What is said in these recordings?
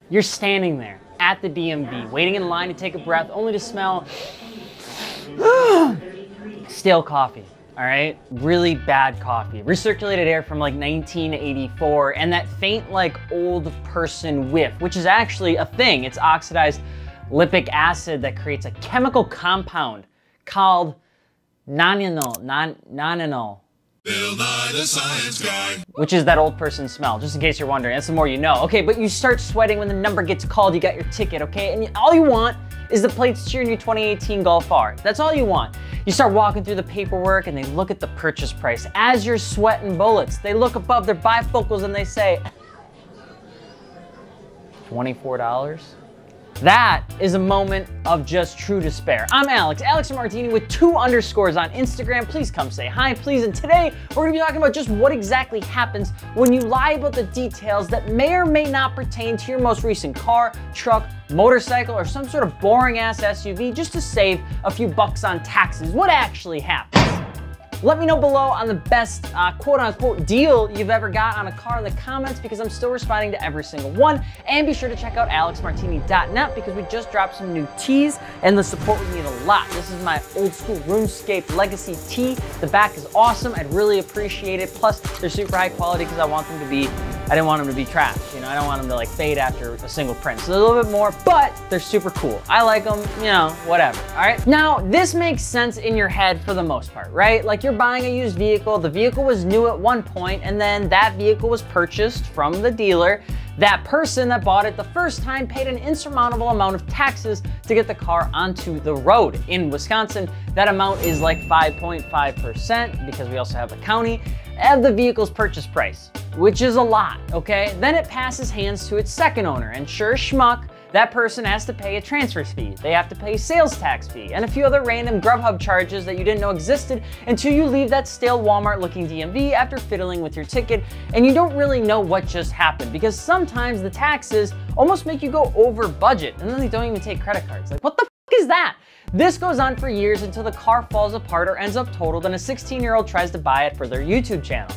You're standing there at the DMV, waiting in line to take a breath, only to smell stale coffee, all right? Really bad coffee. Recirculated air from like 1984, and that faint like old person whiff, which is actually a thing. It's oxidized lipic acid that creates a chemical compound called nonenal. Bill Nye the Science Guy. Which is that old person smell, just in case you're wondering. That's the more you know. Okay, but you start sweating when the number gets called, you got your ticket, okay? And all you want is the plates cheering your 2018 Golf R. That's all you want. You start walking through the paperwork and they look at the purchase price. As you're sweating bullets, they look above their bifocals and they say, $24? That is a moment of just true despair. I'm Alex, Alexmartini with 2 underscores on Instagram. Please come say hi, please. And today we're gonna be talking about just what exactly happens when you lie about the details that may or may not pertain to your most recent car, truck, motorcycle, or some sort of boring ass SUV just to save a few bucks on taxes. What actually happens? Let me know below on the best quote-unquote deal you've ever got on a car in the comments, because I'm still responding to every single one. And be sure to check out alexmartini.net because we just dropped some new tees and the support we need a lot. This is my old school RuneScape Legacy tee. The back is awesome. I'd really appreciate it. Plus, they're super high quality because I didn't want them to be trash. You know, I don't want them to like fade after a single print. So they're a little bit more, but they're super cool. I like them, you know, whatever, all right? Now, this makes sense in your head for the most part, right? Like you're buying a used vehicle, the vehicle was new at one point, and then that vehicle was purchased from the dealer. That person that bought it the first time paid an insurmountable amount of taxes to get the car onto the road. In Wisconsin, that amount is like 5.5%, because we also have a county, of the vehicle's purchase price, which is a lot, okay? Then it passes hands to its second owner, and sure as schmuck, that person has to pay a transfer fee. They have to pay a sales tax fee and a few other random Grubhub charges that you didn't know existed until you leave that stale Walmart-looking DMV after fiddling with your ticket, and you don't really know what just happened, because sometimes the taxes almost make you go over budget, and then they don't even take credit cards. Like, what the f is that? This goes on for years until the car falls apart or ends up totaled and a 16-year-old tries to buy it for their YouTube channel.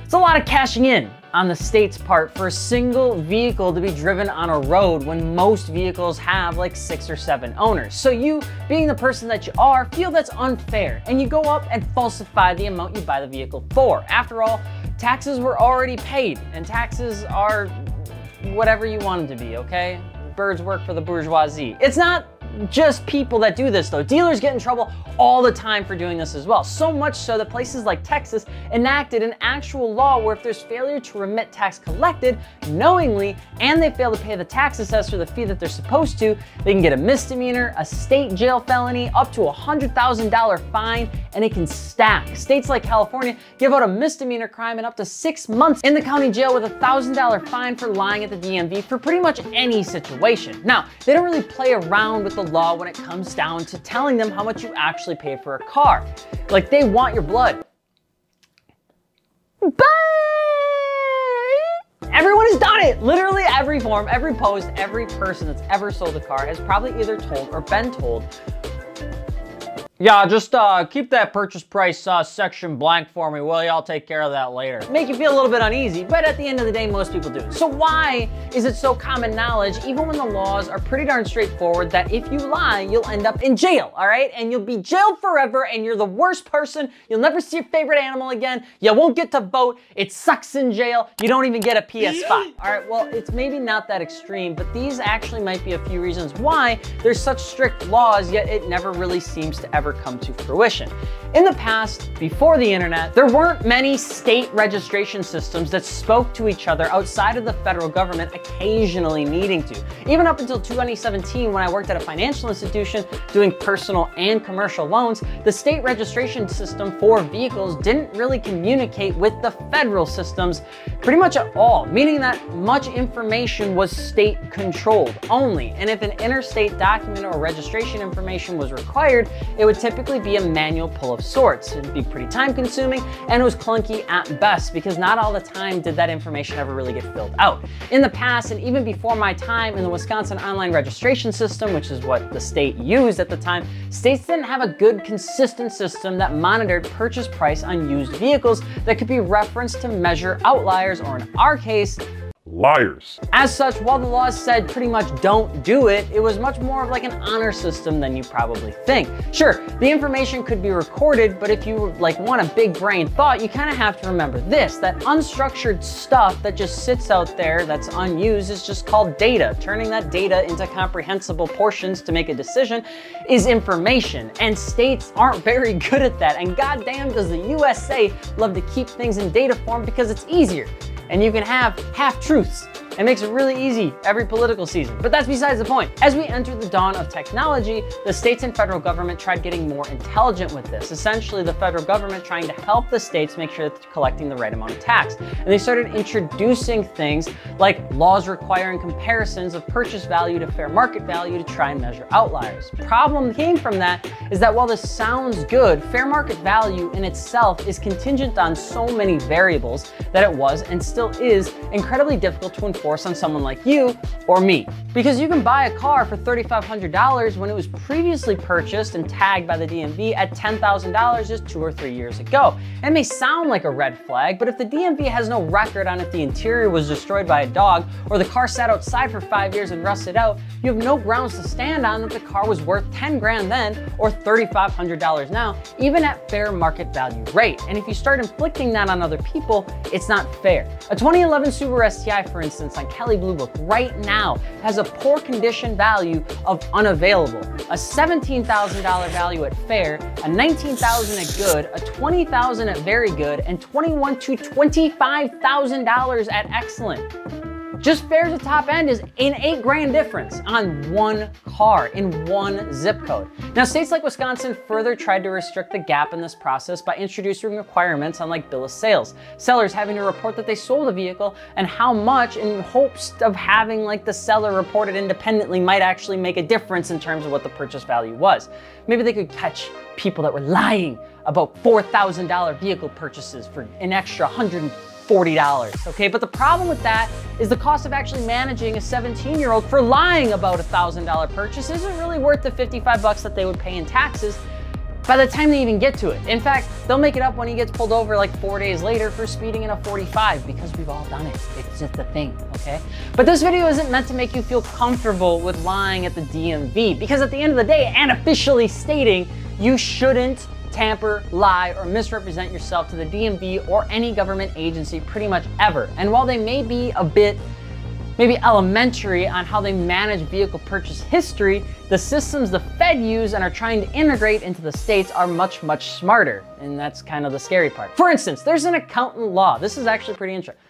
It's a lot of cashing in on the state's part for a single vehicle to be driven on a road when most vehicles have like 6 or 7 owners. So you, being the person that you are, feel that's unfair, and you go up and falsify the amount you buy the vehicle for. After all, taxes were already paid, and taxes are whatever you want them to be, okay? Birds work for the bourgeoisie. It's not just people that do this though. Dealers get in trouble all the time for doing this as well. So much so that places like Texas enacted an actual law where if there's failure to remit tax collected knowingly and they fail to pay the tax assessor the fee that they're supposed to, they can get a misdemeanor, a state jail felony, up to a $100,000 fine, and it can stack. States like California give out a misdemeanor crime and up to 6 months in the county jail with a $1,000 fine for lying at the DMV for pretty much any situation. Now, they don't really play around with the law when it comes down to telling them how much you actually pay for a car. Like, they want your blood. Bye! Everyone has done it! Literally every form, every post, every person that's ever sold a car has probably either told or been told, yeah, just keep that purchase price section blank for me, will you? I'll take care of that later. Make you feel a little bit uneasy, but at the end of the day, most people do. So why is it so common knowledge, even when the laws are pretty darn straightforward, that if you lie, you'll end up in jail, all right? And you'll be jailed forever, and you're the worst person. You'll never see your favorite animal again. You won't get to vote. It sucks in jail. You don't even get a PS5. All right, well, it's maybe not that extreme, but these actually might be a few reasons why there's such strict laws, yet it never really seems to ever come to fruition. In the past, before the internet, there weren't many state registration systems that spoke to each other outside of the federal government occasionally needing to. Even up until 2017, when I worked at a financial institution doing personal and commercial loans, the state registration system for vehicles didn't really communicate with the federal systems pretty much at all, meaning that much information was state controlled only. And if an interstate document or registration information was required, it would typically be a manual pull of sorts. It'd be pretty time consuming, and it was clunky at best because not all the time did that information ever really get filled out. In the past, and even before my time in the Wisconsin online registration system, which is what the state used at the time, states didn't have a good consistent system that monitored purchase price on used vehicles that could be referenced to measure outliers, or in our case, liars. As such, while the laws said pretty much don't do it, it was much more of like an honor system than you probably think. Sure, the information could be recorded, but if you want a big brain thought, you kind of have to remember this, that unstructured stuff that just sits out there that's unused is just called data. Turning that data into comprehensible portions to make a decision is information, and states aren't very good at that, and goddamn does the USA love to keep things in data form because it's easier. And you can have half-truths. It makes it really easy every political season. But that's besides the point. As we enter the dawn of technology, the states and federal government tried getting more intelligent with this. Essentially, the federal government trying to help the states make sure that they're collecting the right amount of tax. And they started introducing things like laws requiring comparisons of purchase value to fair market value to try and measure outliers. Problem came from that is that while this sounds good, fair market value in itself is contingent on so many variables that it was and still is incredibly difficult to enforce on someone like you or me. Because you can buy a car for $3,500 when it was previously purchased and tagged by the DMV at $10,000 just 2 or 3 years ago. It may sound like a red flag, but if the DMV has no record on if the interior was destroyed by a dog or the car sat outside for 5 years and rusted out, you have no grounds to stand on that the car was worth 10 grand then or $3,500 now, even at fair market value rate. And if you start inflicting that on other people, it's not fair. A 2011 Subaru STI, for instance, on Kelley Blue Book right now has a poor condition value of unavailable, a $17,000 value at fair, a $19,000 at good, a $20,000 at very good, and $21,000 to $25,000 at excellent. Just fair's the top end is an 8 grand difference on one car in one zip code. Now, states like Wisconsin further tried to restrict the gap in this process by introducing requirements on bill of sales. Sellers having to report that they sold a vehicle and how much in hopes of having the seller report it independently might actually make a difference in terms of what the purchase value was. Maybe they could catch people that were lying about $4,000 vehicle purchases for an extra $140, okay? But the problem with that is the cost of actually managing a 17-year-old for lying about a $1,000 purchase isn't really worth the $55 that they would pay in taxes by the time they even get to it. In fact, they'll make it up when he gets pulled over 4 days later for speeding in a 45 because we've all done it. It's just a thing, okay? But this video isn't meant to make you feel comfortable with lying at the DMV because at the end of the day, and officially stating, you shouldn't tamper, lie, or misrepresent yourself to the DMV or any government agency pretty much ever. And while they may be a bit maybe elementary on how they manage vehicle purchase history, the systems the Fed use and are trying to integrate into the states are much, much smarter. And that's kind of the scary part. For instance, there's an accountant law. This is actually pretty interesting.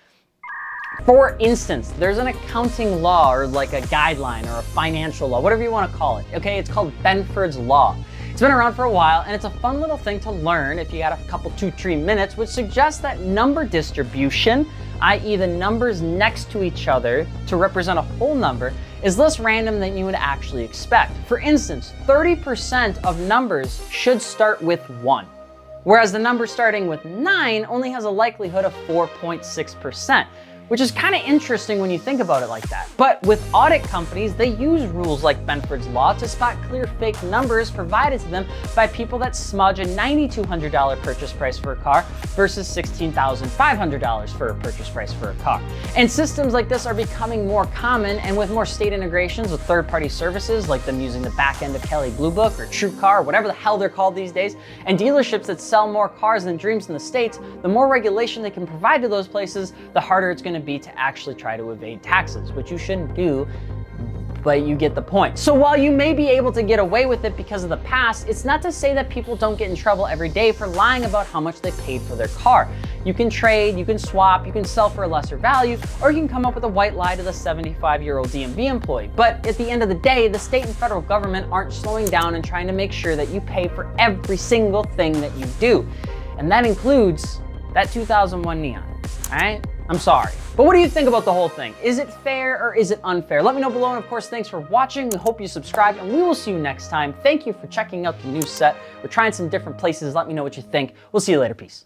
For instance, there's an accounting law or a guideline or a financial law, whatever you want to call it, okay? It's called Benford's Law. It's been around for a while, and it's a fun little thing to learn if you got a couple 2-3 minutes, which suggests that number distribution, i.e. the numbers next to each other to represent a whole number, is less random than you would actually expect. For instance, 30% of numbers should start with 1, whereas the number starting with 9 only has a likelihood of 4.6%. Which is kind of interesting when you think about it like that. But with audit companies, they use rules like Benford's Law to spot clear fake numbers provided to them by people that smudge a $9,200 purchase price for a car versus $16,500 for a purchase price for a car. And systems like this are becoming more common, and with more state integrations with third-party services like them using the back end of Kelley Blue Book or TrueCar, whatever the hell they're called these days, and dealerships that sell more cars than dreams in the States, the more regulation they can provide to those places, the harder it's going to be to actually try to evade taxes, which you shouldn't do, but you get the point. So while you may be able to get away with it because of the past, it's not to say that people don't get in trouble every day for lying about how much they paid for their car. You can trade, you can swap, you can sell for a lesser value, or you can come up with a white lie to the 75-year-old DMV employee. But at the end of the day, the state and federal government aren't slowing down and trying to make sure that you pay for every single thing that you do. And that includes that 2001 Neon, all right? I'm sorry. But what do you think about the whole thing? Is it fair or is it unfair? Let me know below, and of course, thanks for watching. We hope you subscribe, and we will see you next time. Thank you for checking out the new set. We're trying some different places. Let me know what you think. We'll see you later. Peace.